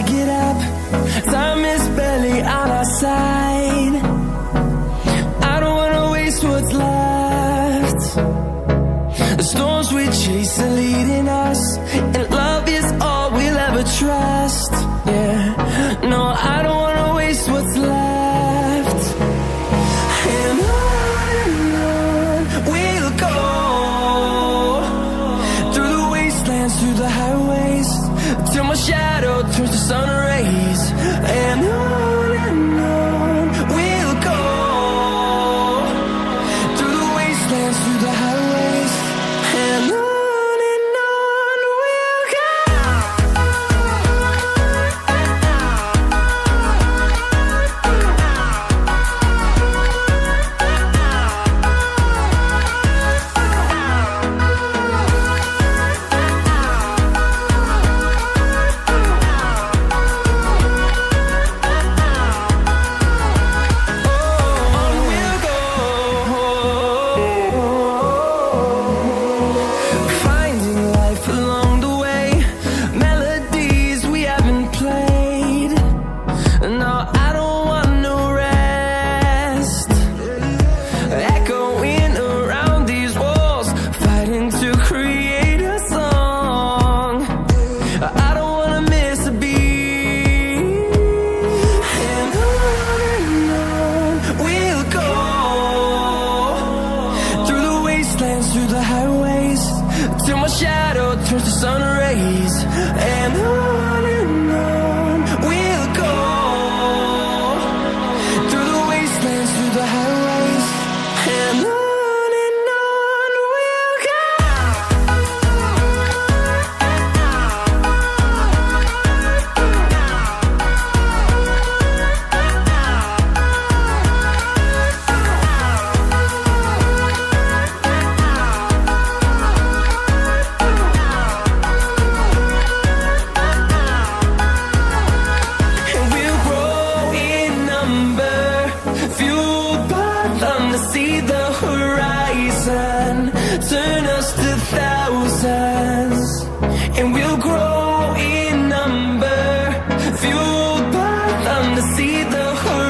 get up, time is barely on our side. I don't wanna waste what's left. The storms we chase are leading us, and love is all we'll ever trust. Yeah, no, I don't wanna waste what's left. And on we'll go, through the wastelands, through the highways, till my shadow turns to sun rays. And on we'll go, through the wastelands, through the highways, and on we'll go. Through the highways, till my shadow turns to sun rays. And on we'll go, through the wastelands, through the highways, and on we'll go. See the horizon, turn us to thousands, and we'll grow in number, fueled by them to see the horizon.